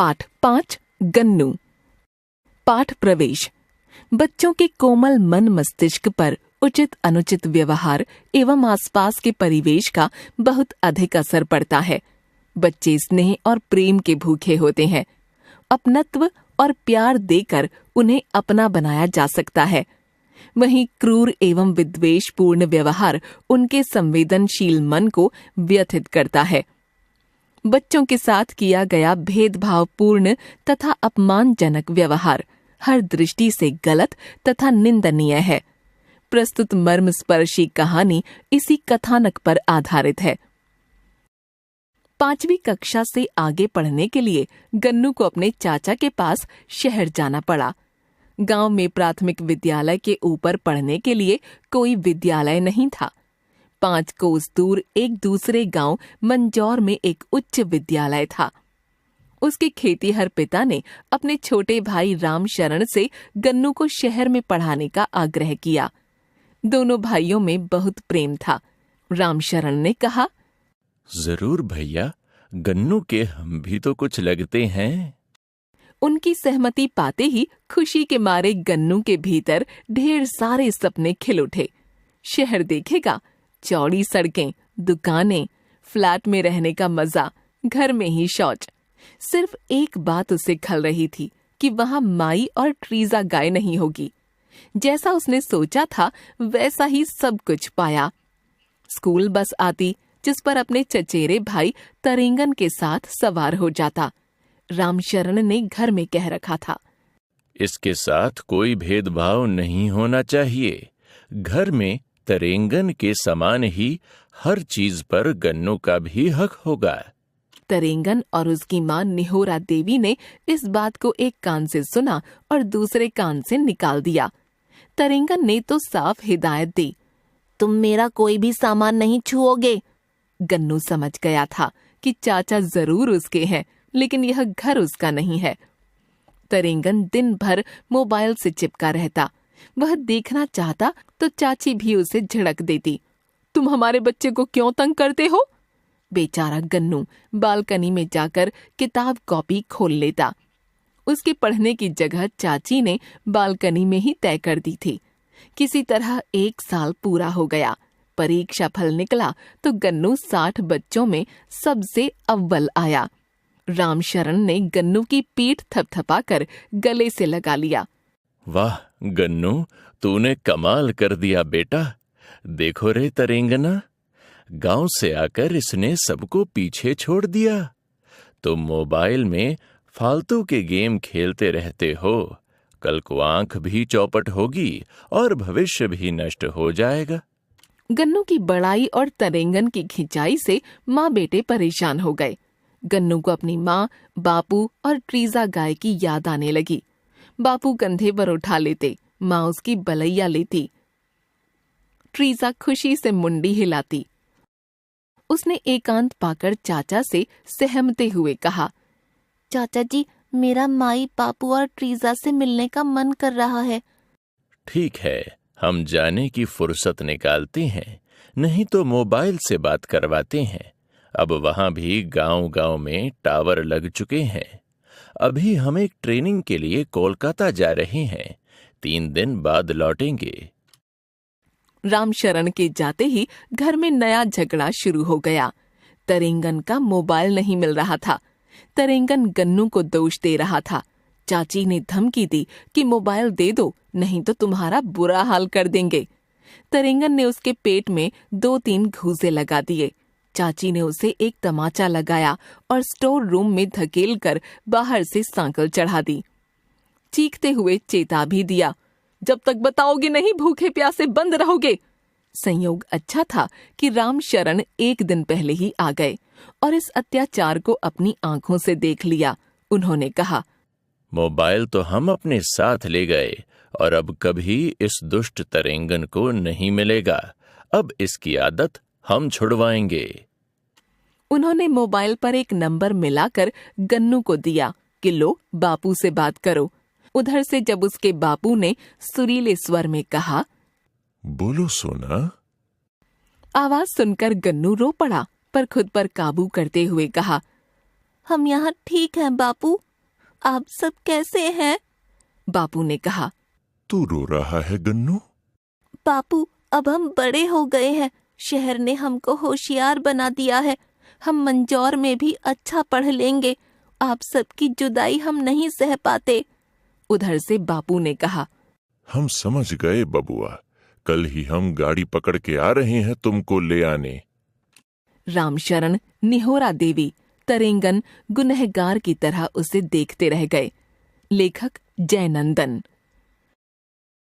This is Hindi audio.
पाठ 5 गन्नू। पाठ प्रवेश। बच्चों के कोमल मन मस्तिष्क पर उचित अनुचित व्यवहार एवं आसपास के परिवेश का बहुत अधिक असर पड़ता है। बच्चे स्नेह और प्रेम के भूखे होते हैं। अपनत्व और प्यार देकर उन्हें अपना बनाया जा सकता है। वहीं क्रूर एवं विद्वेषपूर्ण व्यवहार उनके संवेदनशील मन को व्यथित करता है। बच्चों के साथ किया गया भेदभावपूर्ण तथा अपमानजनक व्यवहार हर दृष्टि से गलत तथा निंदनीय है। प्रस्तुत मर्मस्पर्शी कहानी इसी कथानक पर आधारित है। 5वीं कक्षा से आगे पढ़ने के लिए गन्नू को अपने चाचा के पास शहर जाना पड़ा। गांव में प्राथमिक विद्यालय के ऊपर पढ़ने के लिए कोई विद्यालय नहीं था। 5 कोस दूर एक दूसरे गांव मंजौर में एक उच्च विद्यालय था। उसके खेतीहर पिता ने अपने छोटे भाई रामशरण से गन्नू को शहर में पढ़ाने का आग्रह किया। दोनों भाइयों में बहुत प्रेम था। रामशरण ने कहा, जरूर भैया, गन्नू के हम भी तो कुछ लगते हैं। उनकी सहमति पाते ही खुशी के मारे गन्नू के भीतर ढेर सारे सपने खिल उठे। शहर देखेगा, चौड़ी सड़कें, दुकानें, फ्लैट में रहने का मजा, घर में ही शौच। सिर्फ एक बात उसे खल रही थी कि वहां माई और ट्रीजा गाय नहीं होगी। जैसा उसने सोचा था वैसा ही सब कुछ पाया। स्कूल बस आती जिस पर अपने चचेरे भाई तरेंगन के साथ सवार हो जाता। रामशरण ने घर में कह रखा था, इसके साथ कोई भेदभाव नहीं होना चाहिए। घर में तरेंगन के समान ही हर चीज पर गन्नू का भी हक होगा। तरेंगन और उसकी मां निहोरा देवी ने इस बात को एक कान से सुना और दूसरे कान से निकाल दिया। तरेंगन ने तो साफ हिदायत दी, तुम मेरा कोई भी सामान नहीं छुओगे। गन्नू समझ गया था कि चाचा जरूर उसके हैं, लेकिन यह घर उसका नहीं है। तरेंगन दिन भर मोबाइल से चिपका रहता। वह देखना चाहता तो चाची भी उसे झिड़क देती, तुम हमारे बच्चे को क्यों तंग करते हो। बेचारा गन्नू बालकनी में जाकर किताब कॉपी खोल लेता। उसके पढ़ने की जगह चाची ने बालकनी में ही तय कर दी थी। किसी तरह 1 साल पूरा हो गया। परीक्षा फल निकला तो गन्नू 60 बच्चों में सबसे अव्वल आया। रामशरण ने गन्नू की पीठ थपथपाकर गले से लगा लिया। वाह गन्नू, तूने कमाल कर दिया बेटा। देखो रे तरेंगना, गांव से आकर इसने सबको पीछे छोड़ दिया। तुम मोबाइल में फालतू के गेम खेलते रहते हो। कल को आंख भी चौपट होगी और भविष्य भी नष्ट हो जाएगा। गन्नू की बड़ाई और तरेंगन की खिंचाई से माँ बेटे परेशान हो गए। गन्नू को अपनी माँ, बापू और ट्रीजा गाय की याद आने लगी। बापू कंधे पर उठा लेते, माँ उसकी बलैया लेती। ट्रीजा खुशी से मुंडी हिलाती। उसने एकांत पाकर चाचा से सहमते हुए कहा, चाचा जी, मेरा माई, बापू और ट्रीजा से मिलने का मन कर रहा है। ठीक है, हम जाने की फुर्सत निकालते हैं, नहीं तो मोबाइल से बात करवाते हैं। अब वहां भी गांव-गांव में टावर लग चुके हैं। अभी हम एक ट्रेनिंग के लिए कोलकाता जा रहे हैं। 3 दिन बाद लौटेंगे। रामशरण के जाते ही घर में नया झगड़ा शुरू हो गया। तरेंगन का मोबाइल नहीं मिल रहा था। तरेंगन गन्नू को दोष दे रहा था। चाची ने धमकी दी कि मोबाइल दे दो, नहीं तो तुम्हारा बुरा हाल कर देंगे। तरेंगन ने उसके पेट में 2-3 घूंसे लगा दिए। चाची ने उसे एक तमाचा लगाया और स्टोर रूम में धकेल कर बाहर से सांकल चढ़ा दी। चीखते हुए चेता भी दिया, जब तक बताओगे नहीं भूखे प्यासे बंद रहोगे। संयोग अच्छा था कि रामशरण 1 दिन पहले ही आ गए और इस अत्याचार को अपनी आंखों से देख लिया। उन्होंने कहा, मोबाइल तो हम अपने साथ ले गए और अब कभी इस दुष्ट तरेंगन को नहीं मिलेगा। अब इसकी आदत हम छुड़वाएंगे। उन्होंने मोबाइल पर एक नंबर मिलाकर गन्नू को दिया कि लो, बापू से बात करो। उधर से जब उसके बापू ने सुरीले स्वर में कहा, बोलो सोना। आवाज सुनकर गन्नू रो पड़ा, पर खुद पर काबू करते हुए कहा, हम यहाँ ठीक हैं बापू, आप सब कैसे हैं? बापू ने कहा। तू रो रहा है गन्नू? बापू, अब हम बड़े हो गए हैं। शहर ने हमको होशियार बना दिया है। हम मंजौर में भी अच्छा पढ़ लेंगे। आप सबकी जुदाई हम नहीं सह पाते। उधर से बापू ने कहा। हम समझ गए बबुआ, कल ही हम गाड़ी पकड़ के आ रहे हैं तुमको ले आने। रामशरण, निहोरा देवी, तरेंगन गुनहगार की तरह उसे देखते रह गए। लेखक जयनंदन।